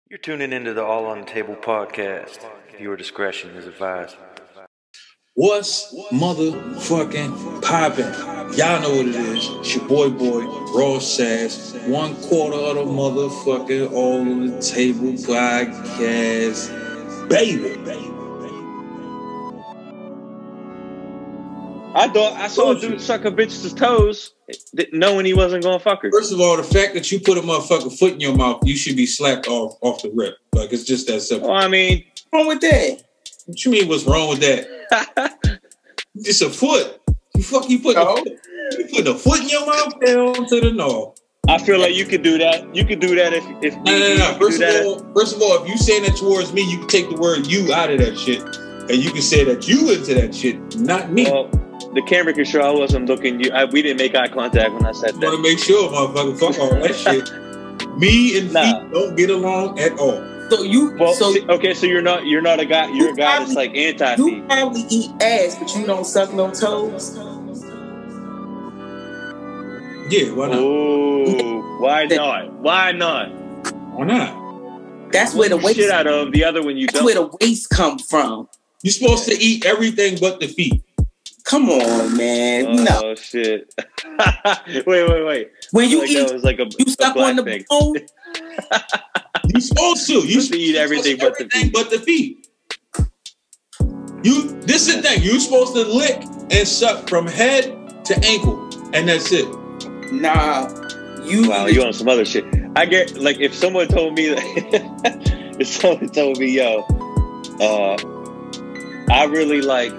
You're tuning into the All on the Table podcast. Your discretion is advised. What's motherfucking poppin'? Y'all know what it is. It's your boy, Raw Sass. 1/4 of the motherfucking All on the Table podcast. Baby. I thought I saw a dude suck a bitch's toes, knowing he wasn't gonna fuck her. First of all, the fact that you put a motherfucking foot in your mouth, you should be slapped off the rip. Like, it's just that simple. Well, I mean, What's wrong with that? What you mean, what's wrong with that? It's a foot. You put a foot in your mouth? Hell to the no. I feel like you could do that. You could do that if No. First of all, if you saying that towards me, you can take the word "you" out of that shit, and you can say that you into that shit, not me. Well, the camera can show I wasn't looking. We didn't make eye contact when I said that. I want to make sure, motherfucker, fuck all that shit. Me and feet don't get along at all. So so you're not a guy. You're a guy that's like anti-feet. You probably eat ass, but you don't suck no toes. Yeah, why not? Oh, why not? Why not? Why not? That's where the waist shit out of the other one. You That's don't. where the waist come from. You're supposed to eat everything but the feet. Come on, man. Oh No. shit! wait. When you like eat, that was like a you suck on the thing. bone. You're supposed to. You should eat everything but the feet. But the feet. This is the thing. You're supposed to lick and suck from head to ankle, and that's it. Nah, you on some other shit. I get like if someone told me that, I really like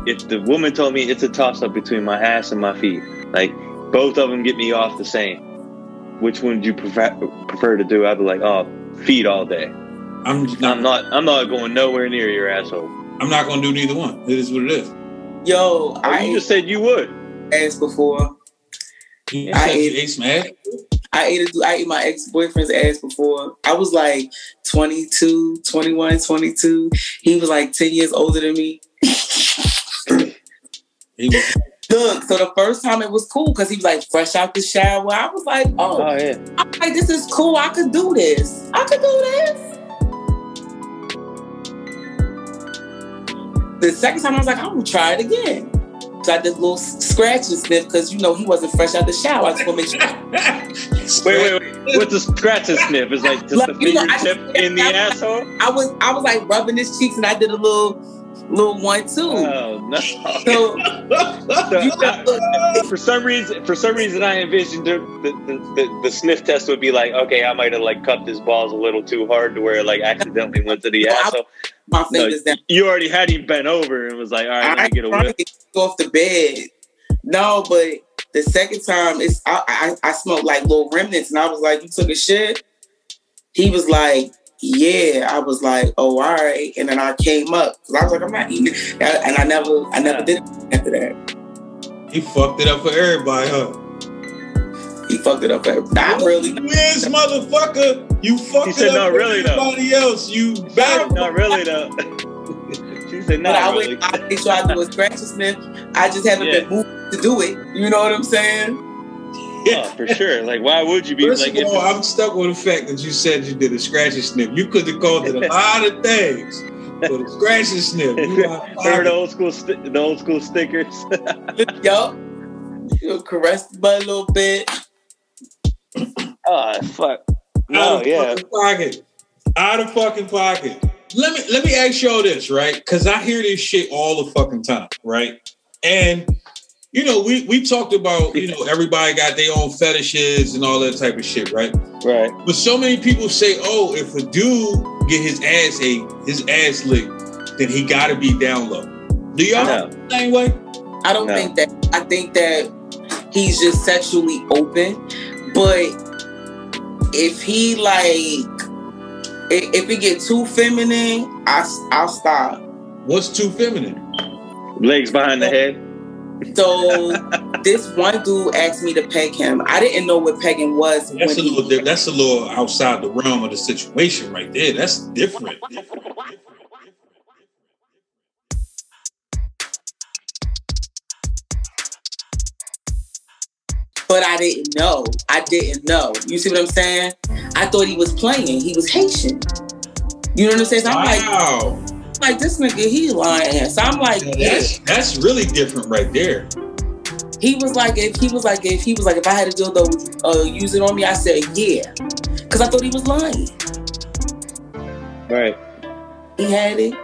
if the woman told me it's a toss up between my ass and my feet, like both of them get me off the same. Which one do you prefer to do? I'd be like, oh, feet all day. I'm not going nowhere near your asshole. I'm not going to do neither one. It is what it is. Yo, you just said you would. Ass before. I ate some ass. I ate my ex-boyfriend's ass before. I was like 22. He was like 10 years older than me. Look, so the first time it was cool because he was like fresh out the shower. I was like, oh yeah. I'm like, this is cool. I could do this. The second time I was like, I'm gonna try it again. So I did a little scratch and sniff because he wasn't fresh out the shower. I just want to make sure. Wait. What's the scratch and sniff? Is like just the fingertip in the asshole? I was like rubbing his cheeks and I did a little 1 2. Oh no! So for some reason, I envisioned the sniff test would be like, okay, I might have like cupped his balls a little too hard to where it like accidentally went to the asshole. My fingers down. You already had him bent over and was like, all right, let me get a whiff. Off the bed. No, but the second time I smelled like little remnants and I was like, you took a shit? He was like, yeah. I was like, oh, all right. And then I came up because I was like, I'm not eating it. And I never did it after that. He fucked it up for everybody, huh? He fucked it up for everybody. Not really. Yes, motherfucker. You fucked it up for everybody else. You bad. Not really though. She said not really. I make sure I do a scratch and sniff. I just haven't been moved to do it. You know what I'm saying? Yeah, for sure. Like, why would you be First like? Of all, I'm stuck with the fact that you said you did a scratch and sniff. You could have called it a lot of things, but a scratch and sniff. Remember the old school stickers? Yup. You caress the butt a little bit. Oh fuck! No, Out of fucking pocket. Let me ask y'all this, right? Because I hear this shit all the fucking time, right? And we talked about everybody got their own fetishes and all that type of shit, right? Right. But so many people say, oh, if a dude get his ass licked, then he got to be down low. Do y'all feel the same way? I don't think that. I think that he's just sexually open, but if he if it get too feminine, I'll stop. What's too feminine? Legs behind the head. So this one dude asked me to peg him. I didn't know what pegging was. That's a little outside the realm of the situation right there. That's different. But I didn't know. You see what I'm saying? I thought he was playing. He was Haitian. You know what I'm saying? So I'm like, this nigga, he lying. So I'm like, that's really different right there. He was like, if I had a dildo, use it on me, I said, yeah. Because I thought he was lying. Right. He had it.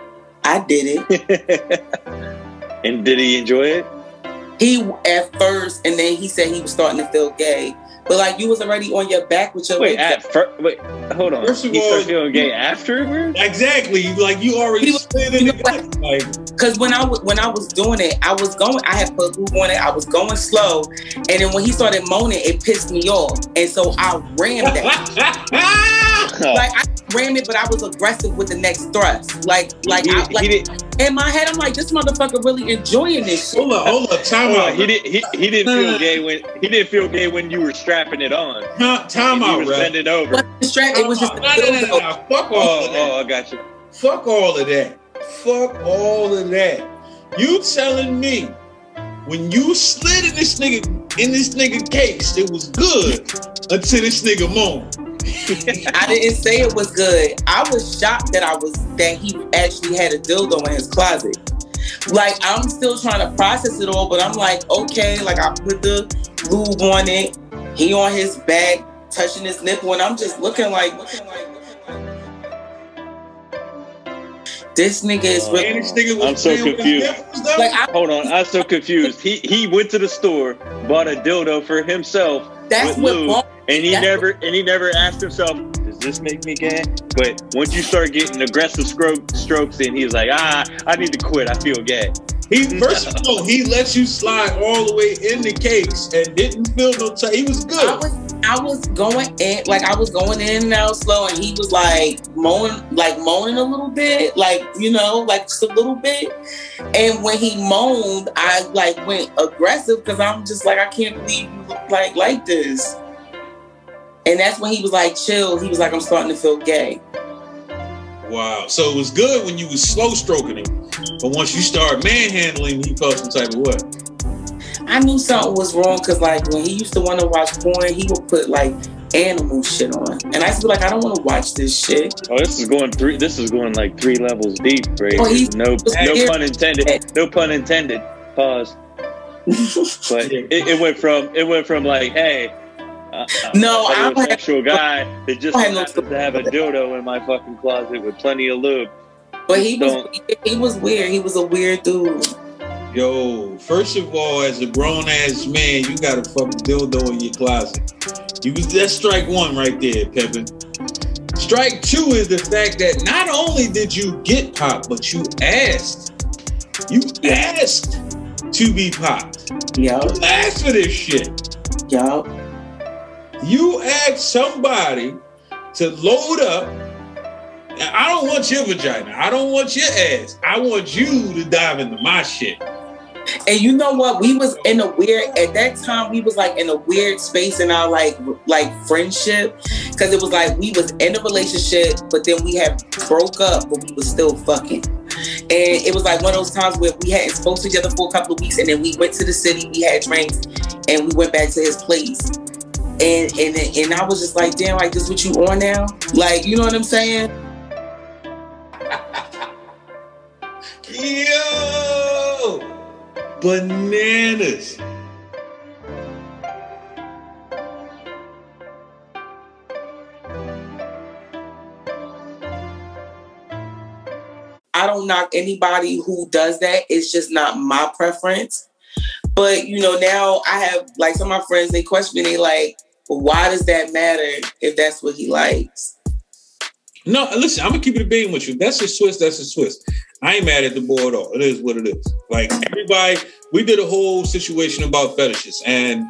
I did it. And did he enjoy it? He, at first, and then he said he was starting to feel gay. But like, you was already on your back with your wait, hold on. First of he all, started feeling gay afterwards? Exactly. Like, you already slid in the like. Because when I was doing it, I had put lube on it. I was going slow, and then when he started moaning, it pissed me off, and so I rammed it. Like I rammed it, but I was aggressive with the next thrust. In my head, I'm like, this motherfucker really enjoying this shit. Hold up, time out. He didn't feel gay when you were strapping it on. Time out, he was bending over. It was just no. Fuck all of that. Oh, I got you. Fuck all of that. Fuck all of that. You telling me when you slid in this nigga case, it was good until this nigga moaned. I didn't say it was good. I was shocked that he actually had a dildo in his closet. Like, I'm still trying to process it all, but I'm like, okay, like I put the lube on it. He on his back, touching his nipple, and I'm just looking like this nigga is really. I'm so confused. Hold on, I'm so confused. He went to the store, bought a dildo for himself. That's with lube, what. And he never asked himself, does this make me gay? But once you start getting aggressive strokes in, he's like, I need to quit. I feel gay. First of all, he let you slide all the way in the case and didn't feel no time. He was good. I was going in and out slow, and he was like moaning a little bit, like just a little bit. And when he moaned, I like went aggressive because I'm just like, I can't believe you look like this. And that's when he was like, chill. He was like, I'm starting to feel gay. Wow. So it was good when you was slow stroking him. But once you start manhandling, he felt some type of way. I knew something was wrong because like when he used to want to watch porn, he would put like animal shit on. And I used to be like, I don't want to watch this shit. Oh, this is going like 3 levels deep, right? No pun intended. No pun intended. Pause. But it went from like, hey, I'm a sexual guy that just happens to have a dildo in my fucking closet with plenty of lube. But he was weird. He was a weird dude. Yo, first of all, as a grown ass man, you got a fucking dildo in your closet. That's strike 1 right there, Pippin. Strike 2 is the fact that not only did you get popped, but you asked. You asked to be popped. Yeah. You asked for this shit. Yeah. You asked somebody to load up. I don't want your vagina. I don't want your ass. I want you to dive into my shit. And you know what? We was in a weird, at that time, we was like in a weird space in our like friendship. Cause it was like, we was in a relationship, but then we had broke up, but we was still fucking. And it was like one of those times where we hadn't spoken to each other for a couple of weeks. And then we went to the city, we had drinks, and we went back to his place. And I was just like, damn, like this what you on now? Like, you know what I'm saying? Yo! Bananas. I don't knock anybody who does that. It's just not my preference. But, now I have, like, some of my friends, they question me, they like, well, why does that matter if that's what he likes? No, listen, I'm going to keep it a bean with you. That's a Swiss. I ain't mad at the boy at all. It is what it is. Like, everybody, we did a whole situation about fetishes. And,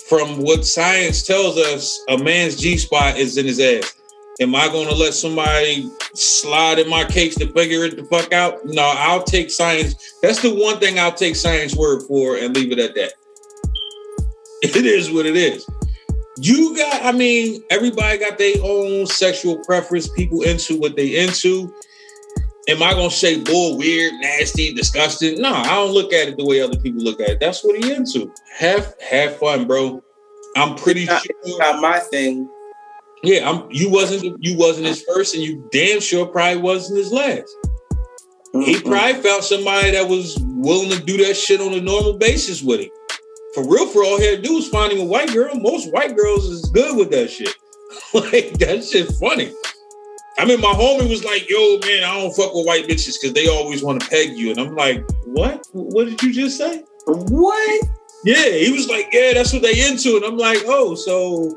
from what science tells us, a man's G-spot is in his ass. Am I going to let somebody slide in my case to figure it the fuck out? No, I'll take science. That's the one thing I'll take science word for and leave it at that. It is what it is. Everybody got their own sexual preference. People into what they into. am I gonna say bull, weird, nasty, disgusting? No, I don't look at it the way other people look at it. That's what he into. Have fun, bro. I'm pretty sure it's not my thing. Yeah, you wasn't his first, and you damn sure probably wasn't his last. He probably found somebody that was willing to do that shit on a normal basis with him. For real, for all he had to do was finding a white girl. Most white girls is good with that shit. Like, that shit funny. I mean, my homie was like, yo, man, I don't fuck with white bitches because they always want to peg you. And I'm like, what? What did you just say? What? Yeah, he was like, yeah, that's what they into. And I'm like, oh, so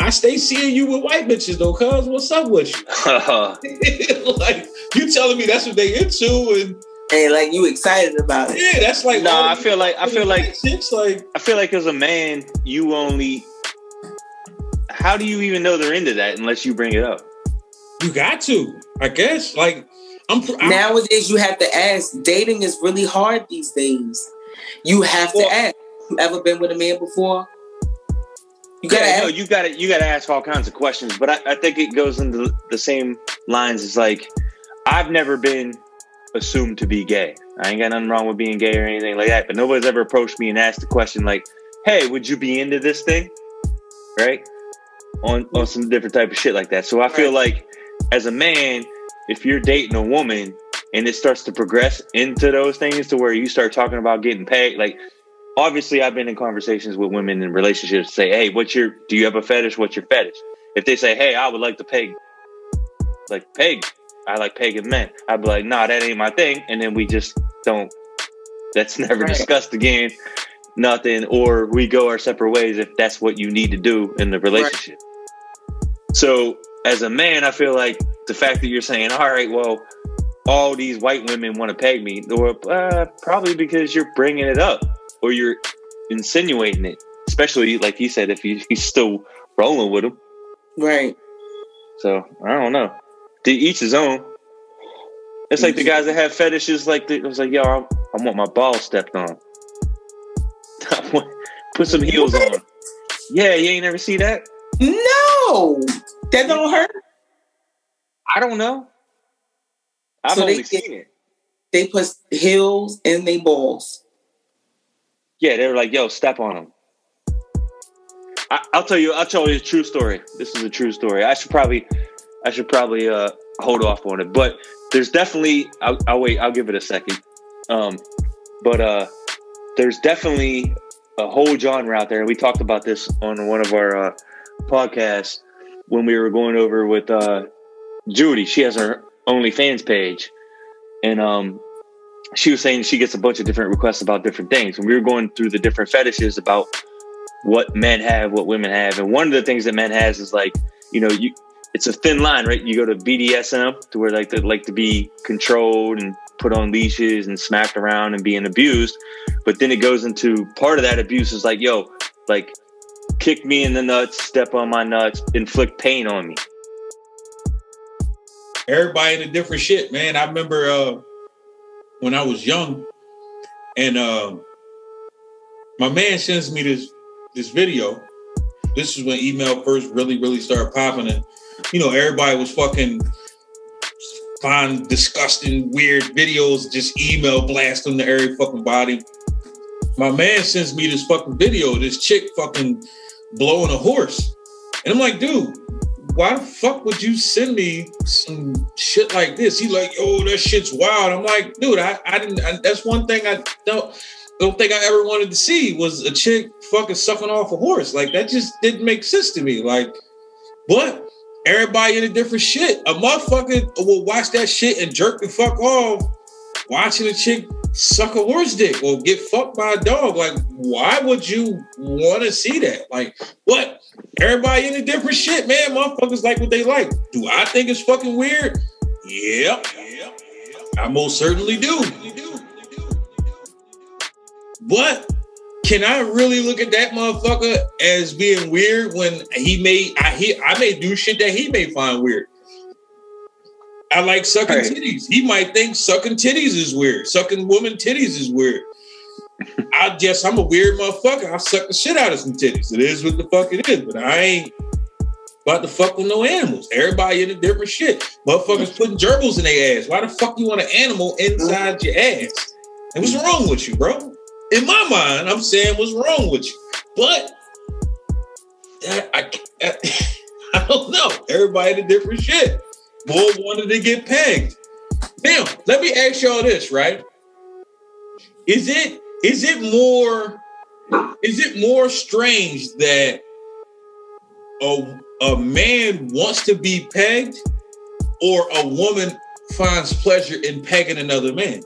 I stay seeing you with white bitches though, cuz what's up with you? Like, you telling me that's what they into and like you excited about it. Yeah, that's like I feel like it's like I feel like as a man, you only how do you even know they're into that unless you bring it up? You got to, I guess. Like I'm nowadays you have to ask. Dating is really hard these days. You have to ask. You ever been with a man before? You gotta ask all kinds of questions, but I think it goes into the same lines as like, I've never been assumed to be gay. I ain't got nothing wrong with being gay or anything like that, but nobody's ever approached me and asked the question like, hey, would you be into this thing? Right? On some different type of shit like that. So I feel like as a man, if you're dating a woman and it starts to progress into those things to where you start talking about getting paid, like, obviously, I've been in conversations with women in relationships say, hey, do you have a fetish? What's your fetish? If they say, hey, I would like to peg. I like pegging men. I'd be like, nah, that ain't my thing. And then we just don't, that's never discussed again, nothing. Or we go our separate ways if that's what you need to do in the relationship. Right. So as a man, I feel like the fact that you're saying, all right, well, all these white women want to peg me, or probably because you're bringing it up. Or you're insinuating it, especially like he said, if he's still rolling with him, right? So I don't know. To each his own. It's like the guys that have fetishes. Like it was like, yo, I want my balls stepped on. Put some heels on. Yeah, you ain't never see that? No, that don't hurt. I don't know. I've only seen it. They put heels in their balls. Yeah, they were like, yo, step on them. I'll tell you a true story. This is a true story. I should probably hold off on it. But there's definitely, I'll wait, I'll give it a second. But there's definitely a whole genre out there. We talked about this on one of our podcasts when we were going over with Judy. She has her OnlyFans page. And she was saying she gets a bunch of different requests about different things. And we were going through the different fetishes about what men have, what women have. And one of the things that men has is like, it's a thin line, right? You go to BDSM to where like they like to be controlled and put on leashes and smacked around and being abused. But then it goes into part of that abuse is like, yo, like kick me in the nuts, step on my nuts, inflict pain on me. Everybody into different shit, man. I remember when I was young, and my man sends me this video. This is when email first really started popping, and everybody was fucking find disgusting, weird videos, just email blast them to every fucking body. My man sends me this fucking video, this chick fucking blowing a horse, and I'm like, dude, why the fuck would you send me some shit like this? He's like, oh, that shit's wild. I'm like, dude, I didn't. That's one thing I don't think I ever wanted to see was a chick fucking sucking off a horse. Like that just didn't make sense to me. Like, but everybody into different shit. A motherfucker will watch that shit and jerk the fuck off watching a chick suck a horse dick or get fucked by a dog. Like, why would you want to see that? Like, what? Everybody into different shit, man. Motherfuckers like what they like. Do I think it's fucking weird? Yeah. I most certainly do. But can I really look at that motherfucker as being weird when I may do shit that he may find weird? I like sucking titties. He might think sucking titties is weird. Sucking woman titties is weird. I'm a weird motherfucker. I suck the shit out of some titties. It is what the fuck it is. But I ain't about to fuck with no animals. Everybody into different shit. Motherfuckers putting gerbils in their ass. Why the fuck you want an animal inside your ass? And what's wrong with you, bro? In my mind, I'm saying what's wrong with you. But I don't know. Everybody into different shit. Boy wanted to get pegged. Now, let me ask y'all this, right? Is it more strange that a man wants to be pegged, or a woman finds pleasure in pegging another man?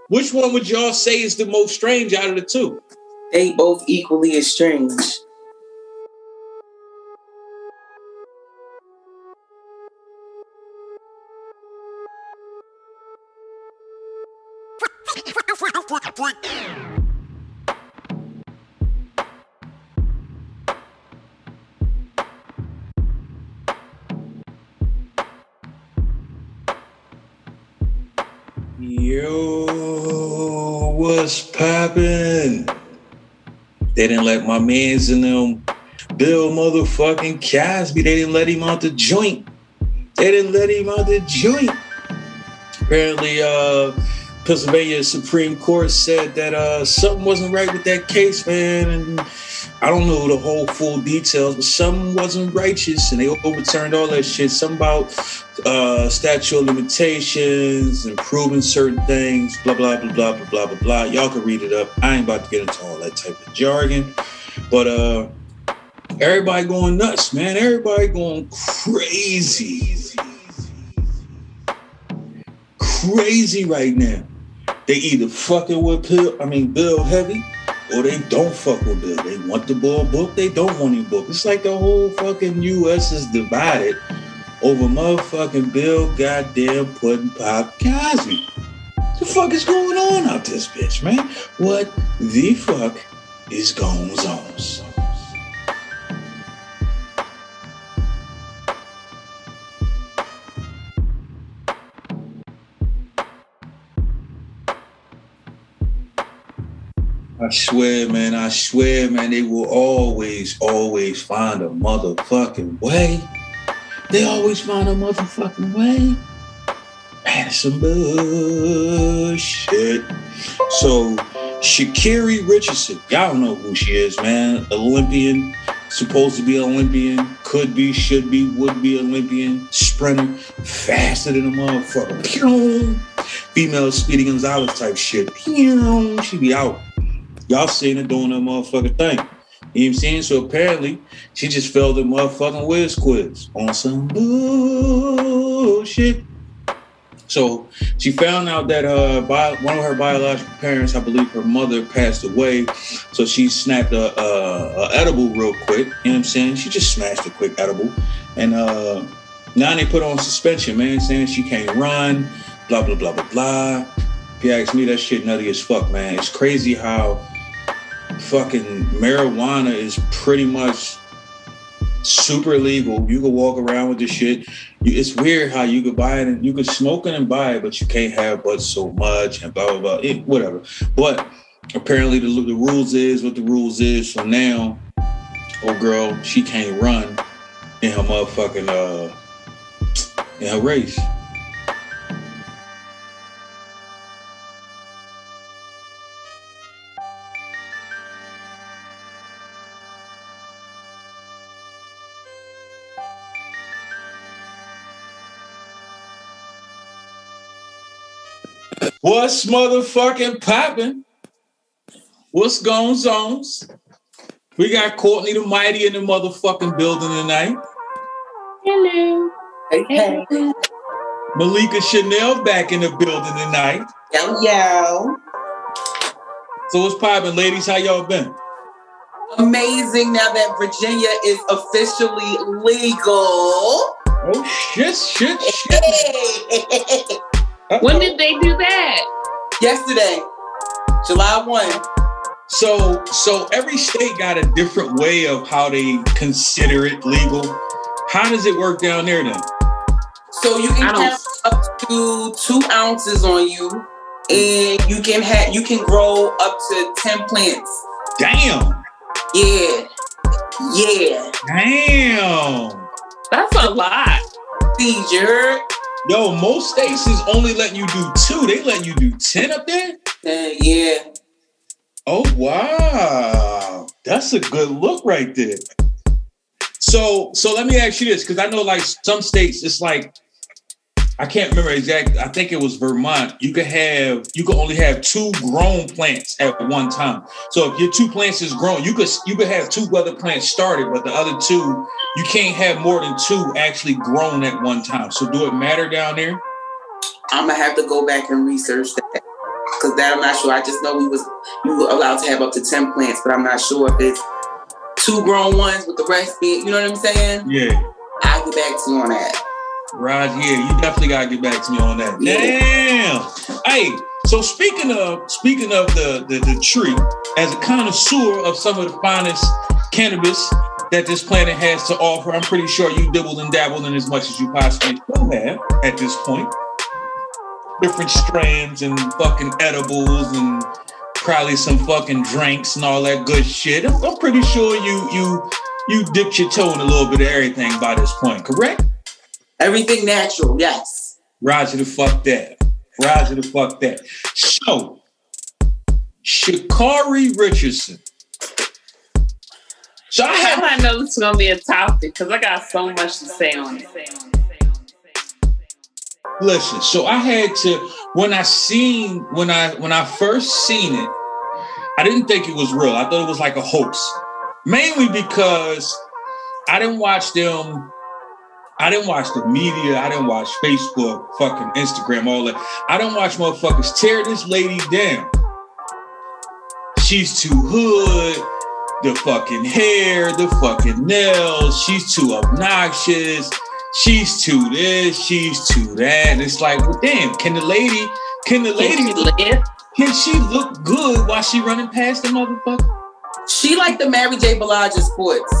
Which one would y'all say is the most strange out of the two? They both equally as strange. Yo, what's poppin'? They didn't let my mans in them Bill motherfucking Cosby. They didn't let him out the joint. Apparently, Pennsylvania Supreme Court said that something wasn't right with that case, man. And I don't know the whole full details, but something wasn't righteous, and they overturned all that shit. Something about statute of limitations and proving certain things, blah, blah, blah, blah, blah, blah, blah, blah. Y'all can read it up. I ain't about to get into all that type of jargon. But everybody going nuts, man. Everybody going crazy. Crazy right now. They either fucking with Bill heavy, or they don't fuck with Bill. They want the boy book, they don't want him book. It's like the whole fucking U.S. is divided over motherfucking Bill goddamn Puddin' Pop Cosby. What the fuck is going on out this bitch, man? What the fuck is going on? I swear, man, they will always find a motherfucking way. They always find a motherfucking way. Man, it's some bullshit. So, Sha'Carri Richardson, y'all don't know who she is, man. Olympian, supposed to be an Olympian, could be, should be, would be Olympian, sprinter, faster than a motherfucker. Pew! Female Speedy Gonzalez type shit. Pew! She be out. Y'all seen her doing that motherfucking thing. You know what I'm saying? So apparently, she just failed the motherfucking whiz quiz on some bullshit. So she found out that one of her biological parents, I believe her mother, passed away. So she snapped a edible real quick. You know what I'm saying? She just smashed a quick edible. And now they put her on suspension, man, saying she can't run, blah, blah, blah, blah, blah. If you ask me, that shit nutty as fuck, man. It's crazy how fucking marijuana is pretty much super legal. You can walk around with this shit. It's weird how you could buy it and you could smoke it and buy it, but you can't have but so much and blah, blah, blah. Whatever. But apparently the rules is what the rules is. So now, old girl, she can't run in her motherfucking, in her race. What's motherfucking poppin'? What's going on? We got Kourtnee the Mighty in the motherfucking building tonight. Hello. Hey. Malika Chanel back in the building tonight. Yo. So what's poppin', ladies? How y'all been? Amazing now that Virginia is officially legal. Oh, shit. When did they do that? Yesterday, July 1. So every state got a different way of how they consider it legal. How does it work down there then? So you can have up to 2 ounces on you, and you can grow up to 10 plants. Damn. Yeah. Yeah. Damn. That's a lot. Seizure. Yo, most states is only letting you do 2. They letting you do 10 up there? Yeah. Oh, wow. That's a good look right there. So let me ask you this, because I know like some states, it's like, I can't remember exactly. I think it was Vermont. You could only have 2 grown plants at one time. So if your 2 plants is grown, you could have 2 other plants started, but the other 2, you can't have more than 2 actually grown at one time. So do it matter down there? I'm gonna have to go back and research that, because that I'm not sure. I just know you were allowed to have up to 10 plants, but I'm not sure if it's 2 grown ones with the rest being, you know what I'm saying? Yeah. I'll get back to you on that. Raj, yeah, you definitely gotta get back to me on that. Yeah. Damn. Hey, so speaking of the tree, as a connoisseur of some of the finest cannabis that this planet has to offer, I'm pretty sure you dibbled and dabbled in as much as you possibly could have at this point. Different strands and fucking edibles and probably some fucking drinks and all that good shit. I'm pretty sure you dipped your toe in a little bit of everything by this point, correct? Everything natural, yes. Roger the fuck that. Roger the fuck that. So, Sha'Carri Richardson. So I know this is gonna be a topic because I got so much to say on it. Listen, so I had to when I first seen it, I didn't think it was real. I thought it was like a hoax. Mainly because I didn't watch the media. I didn't watch Facebook, fucking Instagram, all that. I didn't watch motherfuckers tear this lady down. She's too hood, the fucking hair, the fucking nails. She's too obnoxious. She's too this, she's too that. And it's like, well, damn, can she look good while she running past the motherfucker? She like the Mary J. Blige of sports.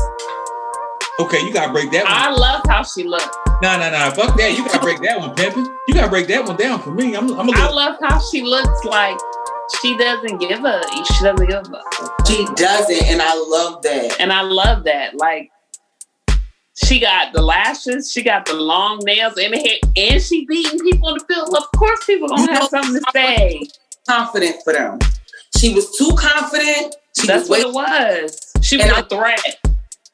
Okay, you gotta break that one. I love how she looked. Nah, fuck that. You gotta break that one, pimpin'. You gotta break that one down for me. I love how she looks like she doesn't give a. She doesn't give a. She doesn't, and I love that. Like, she got the lashes, she got the long nails in the hair, and she beating people in the field. Of course, people gonna have something to say. Confident for them. She was too confident. That's what it was. She was a threat.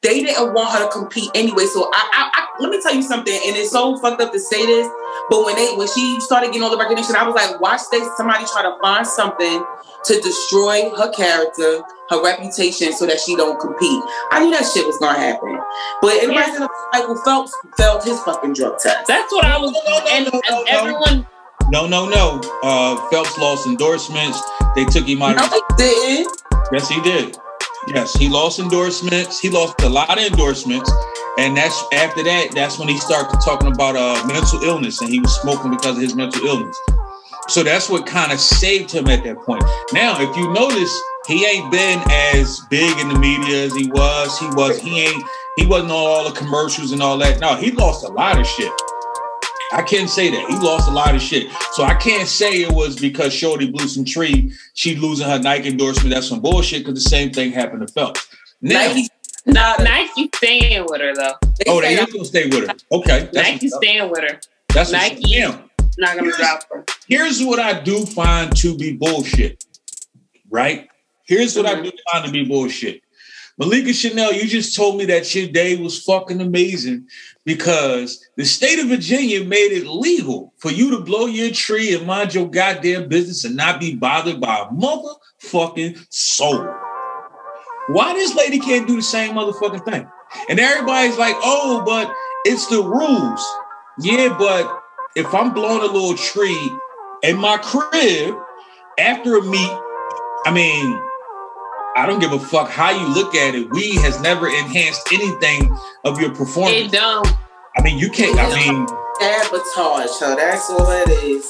They didn't want her to compete anyway. So I let me tell you something, and it's so fucked up to say this, but when she started getting all the recognition, I was like, watch somebody try to find something to destroy her character, her reputation, so that she don't compete. I knew that shit was gonna happen. But everybody said Michael Phelps failed his fucking drug test. That's what I was. Everyone. No. Phelps lost endorsements. They took him out. No, he didn't. Yes, he did. Yes, he lost endorsements. He lost a lot of endorsements. And that's when he started talking about mental illness, and he was smoking because of his mental illness. So that's what kind of saved him at that point. Now, if you notice, he ain't been as big in the media as he was. He wasn't on all the commercials and all that. No, he lost a lot of shit. I can't say that. He lost a lot of shit. So I can't say it was because Shorty blew some tree. She losing her Nike endorsement. That's some bullshit, because the same thing happened to Phelps. Now, Nike staying with her, though. They is going to stay with her. Okay. Nike staying with her. That's Nike not going to drop her. Here's what I do find to be bullshit, right? Here's what I do find to be bullshit. Malika Chanel, you just told me that your day was fucking amazing because the state of Virginia made it legal for you to blow your tree and mind your goddamn business and not be bothered by a motherfucking soul. Why this lady can't do the same motherfucking thing? And everybody's like, oh, but it's the rules. Yeah, but if I'm blowing a little tree in my crib after a meet, I don't give a fuck how you look at it. Weed has never enhanced anything of your performance. It don't. You can't. Sabotage, so that's all it is.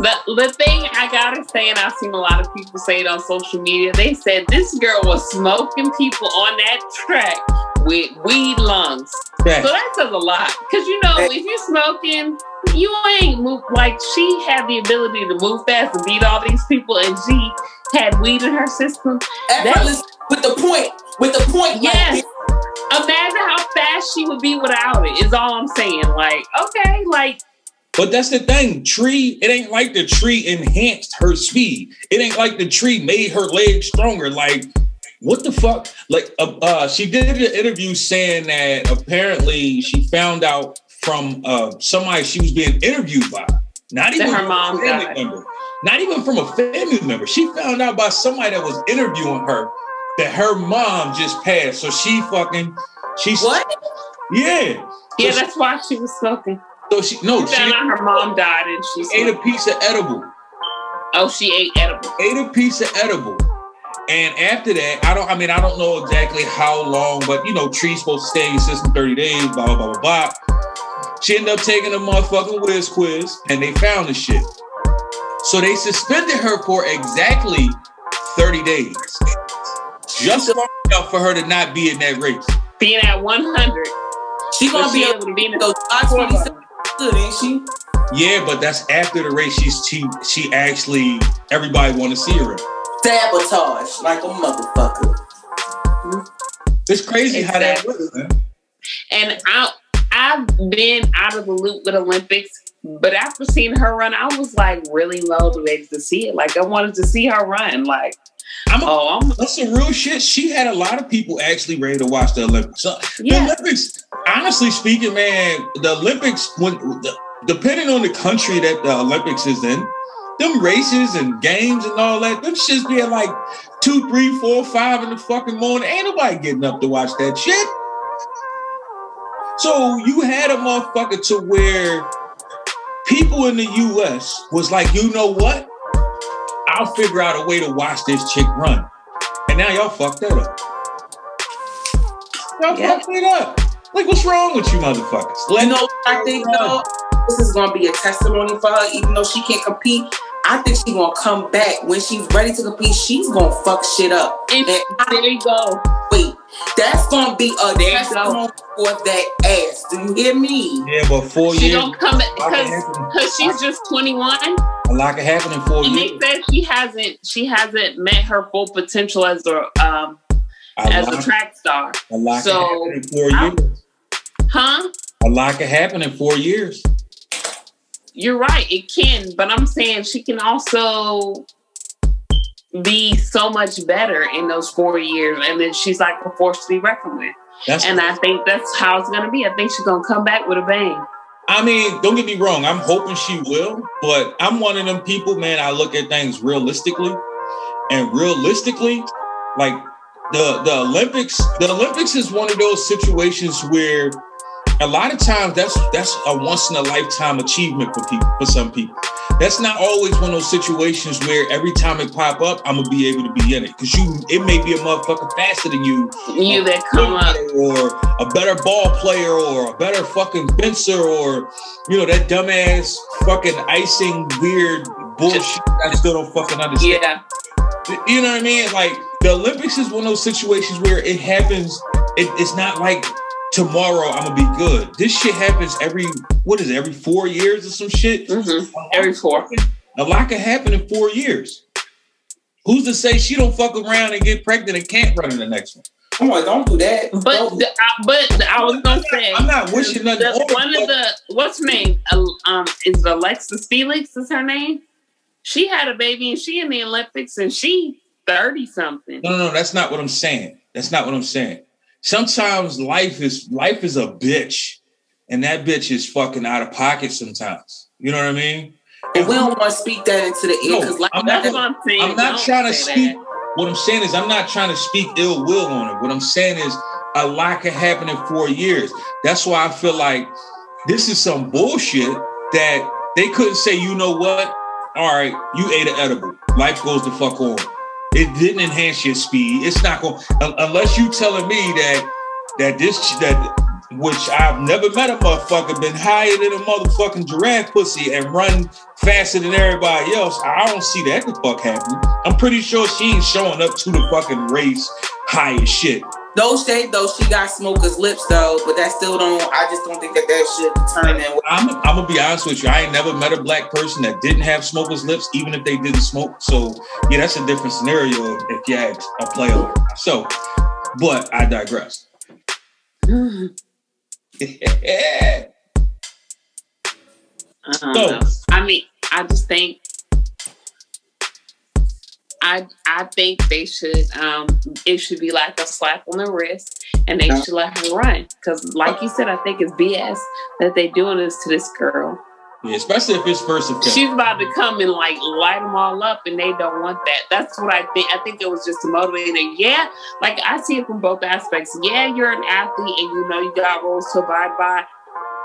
The thing I gotta say, and I've seen a lot of people say it on social media, they said this girl was smoking people on that track with weed lungs. Right. So that says a lot. Because, if you're smoking, you ain't move. Like, she had the ability to move fast and beat all these people, and she had weed in her system. With the point. Yes. Imagine how fast she would be without it, is all I'm saying. Like, okay, like. But that's the thing. It ain't like the tree enhanced her speed. It ain't like the tree made her legs stronger. Like, what the fuck? Like, she did an interview saying that apparently she found out from somebody she was being interviewed by. Not even her mom family member. Not even from a family member. She found out by somebody that was interviewing her that her mom just passed. So what? Yeah. Yeah, that's why she was smoking. So she found out her mom died and she ate a piece of edible. Oh, she ate edible. Ate a piece of edible. And after that, I don't know exactly how long, but trees supposed to stay in your system 30 days, blah, blah, blah, blah, blah. She ended up taking a motherfucking whiz quiz and they found the shit. So they suspended her for exactly 30 days. Just long enough for her to not be in that race. Being at 100. She gonna be able to be in those 27 good, ain't she? Yeah, but that's after the race. She actually, everybody want to see her in. Sabotage like a motherfucker. It's crazy how that works, man. And I've been out of the loop with Olympics, but after seeing her run, I was like really motivated to see it. Like I wanted to see her run. Like, that's some real shit. She had a lot of people actually ready to watch the Olympics. So, yeah. The Olympics, honestly speaking, man, the Olympics, depending on the country that the Olympics is in, them races and games and all that, them shits be at like 2, 3, 4, 5 in the fucking morning. Ain't nobody getting up to watch that shit. So you had a motherfucker to where people in the US was like, you know what? I'll figure out a way to watch this chick run. And now y'all fucked that up. Y'all fucked it up. Like, what's wrong with you motherfuckers? I think this is going to be a testimony for her, even though she can't compete. I think she's going to come back. When she's ready to compete, she's going to fuck shit up. And there you go. Wait, that's going to be a testimony for that ass. Do you hear me? Yeah, but 4 years. She don't come back because she's just 21. A lot can happen in 4 years. And they said she hasn't met her full potential as a track star. A lot can happen in 4 years. Huh? A lot can happen in 4 years. You're right, it can, but I'm saying she can also be so much better in those 4 years, and then she's like a force to be reckoned with. I think that's how it's going to be. I think she's going to come back with a bang. I mean, don't get me wrong. I'm hoping she will, but I'm one of them people, man. I look at things realistically, and realistically, like the Olympics is one of those situations where a lot of times that's a once in a lifetime achievement for some people. That's not always one of those situations where every time it pop up, I'm gonna be able to be in it, because it may be a motherfucker faster than you that come up, or a better ball player, or a better fucking fencer, or that dumbass fucking icing weird bullshit I still don't fucking understand. Yeah, you know what I mean? Like the Olympics is one of those situations where it happens. It's not like tomorrow I'm gonna be good. This shit happens every 4 years or some shit? Mm-hmm. Every 4. A lot can happen in 4 years. Who's to say she don't fuck around and get pregnant and can't run in the next one? Come on, don't do that. But I was gonna say, I'm not wishing nothing. What's her name? Is Alexis Felix is her name? She had a baby and she in the Olympics and she 30 something. No, that's not what I'm saying. Sometimes life is a bitch, and that bitch is fucking out of pocket sometimes. You know what I mean? And we don't want to speak that into the ear, because I'm not trying to speak. What I'm saying is I'm not trying to speak ill will on it. What I'm saying is a lot can happen in 4 years. That's why I feel like this is some bullshit that they couldn't say, you know what? All right, you ate an edible. Life goes the fuck on. It didn't enhance your speed. It's not going, unless you telling me that which I've never met a motherfucker been higher than a motherfucking giraffe pussy and run faster than everybody else. I don't see that the fuck happening. I'm pretty sure she ain't showing up to the fucking race high as shit. She got smokers lips though, but I just don't think that should determine. I'm gonna be honest with you. I ain't never met a black person that didn't have smokers lips, even if they didn't smoke. So yeah, that's a different scenario if you ask a player. So, but I digress. I don't know. I mean, I just think I think they should it should be like a slap on the wrist and they should let her run. Because like you said, I think it's BS that they doing this to this girl. Yeah, especially if it's first offense. She's about to come and like light them all up and they don't want that. That's what I think. I think it was just a motivator. Yeah, like I see it from both aspects. Yeah, you're an athlete and you know you got rules to abide by.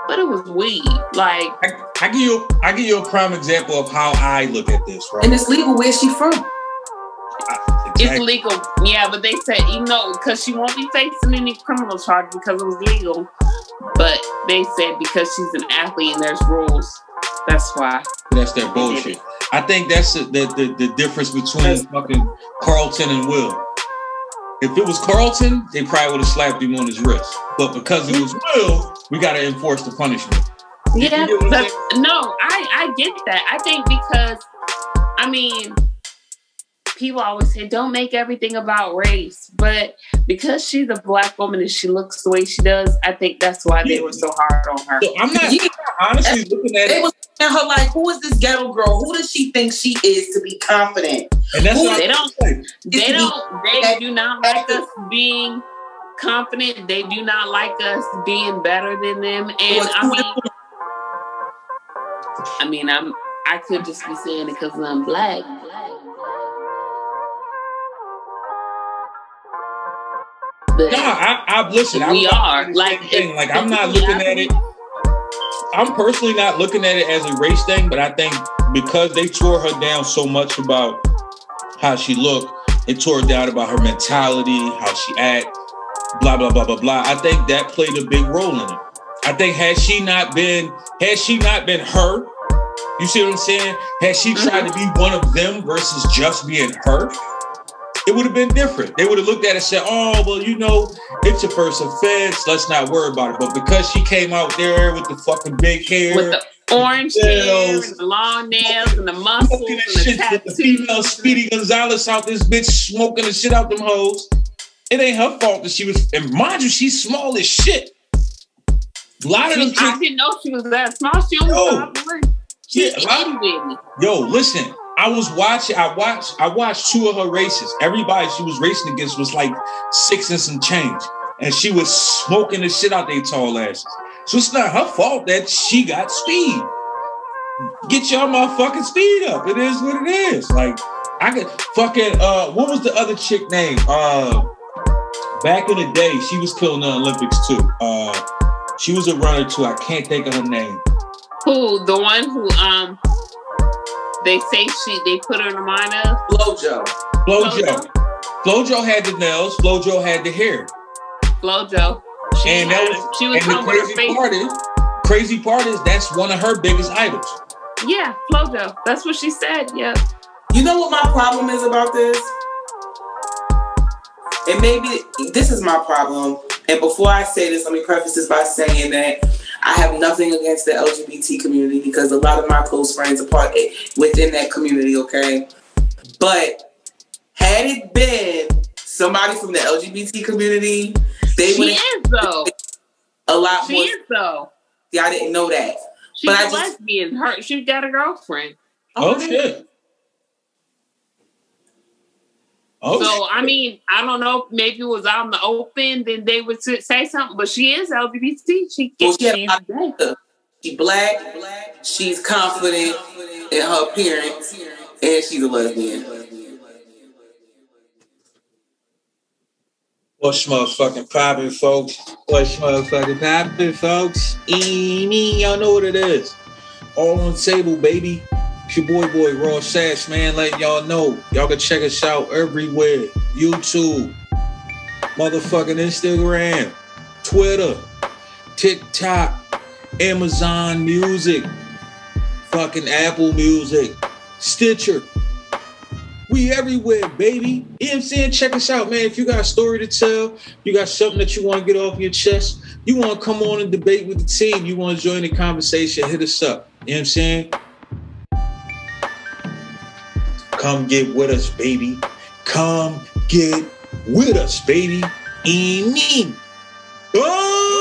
But it was weed. Like I give you a prime example of how I look at this, right? And it's legal. Where's she from? Exactly. It's legal. Yeah, but they said, you know, because she won't be facing any criminal charge because it was legal. But they said because she's an athlete and there's rules. That's why. That's their bullshit. I think that's the difference between fucking Carlton and Will. If it was Carlton, they probably would have slapped him on his wrist. But because it was Will, we got to enforce the punishment. Yeah, no, I get that. I think because, I mean, people always say, don't make everything about race. But because she's a black woman and she looks the way she does, I think that's why they were so hard on her. So I'm not honestly looking at it. They was looking at her like, who is this ghetto girl? Who does she think she is to be confident? And that's what they do not like us being confident. They do not like us being better than them. And I could just be saying it because I'm black. But I listen. We are like I'm not looking at it. I'm personally not looking at it as a race thing, but I think because they tore her down so much about how she looked, it tore her down about her mentality, how she act, blah blah blah blah blah. I think that played a big role in it. I think had she not been her, you see what I'm saying? Had she tried to be one of them versus just being her, it would have been different. They would have looked at it and said, oh, well, you know, it's a first offense. Let's not worry about it. But because she came out there with the fucking big hair, with the orange hair and the long nails and the muscles and the tattoos. The female Speedy Gonzalez out this bitch smoking the shit out them hoes. It ain't her fault that she was, and mind you, she's small as shit. A lot of them chicks, I didn't know she was that small. She only she's itty bitty. Yo, listen. I watched two of her races. Everybody she was racing against was like 6 and some change. And she was smoking the shit out their tall asses. So it's not her fault that she got speed. Get your motherfucking speed up. It is what it is. Like, I could fucking, what was the other chick name? Back in the day, she was killing the Olympics too. She was a runner too. I can't think of her name. Who? The one who, they say they put her in the mind of? Flojo. Flojo had the nails. Flojo had the hair. Flojo. She was and the crazy part is that's one of her biggest idols. Yeah, Flojo. That's what she said. Yeah. You know what my problem is about this? And maybe this is my problem. And before I say this, let me preface this by saying that I have nothing against the LGBT community because a lot of my close friends are part within that community, okay? But had it been somebody from the LGBT community, they would have a lot more. She is though. Yeah, I didn't know that. She's a lesbian. She got a girlfriend. Oh shit. Oh, so, I mean, I don't know if maybe it was out in the open, then they would say something, but she is LGBT. She's black, she's confident in her appearance, and she's a lesbian. What's motherfucking poppin', folks? Y'all know what it is. All on the table, baby. It's your boy Raw Sash, man. Letting y'all know. Y'all can check us out everywhere. YouTube, motherfucking Instagram, Twitter, TikTok, Amazon Music, fucking Apple Music, Stitcher. We everywhere, baby. You know what I'm saying? Check us out, man. If you got a story to tell, you got something that you want to get off your chest, you want to come on and debate with the team, you want to join the conversation, hit us up. You know what I'm saying? Come get with us, baby. Come get with us, baby. Amen. Oh!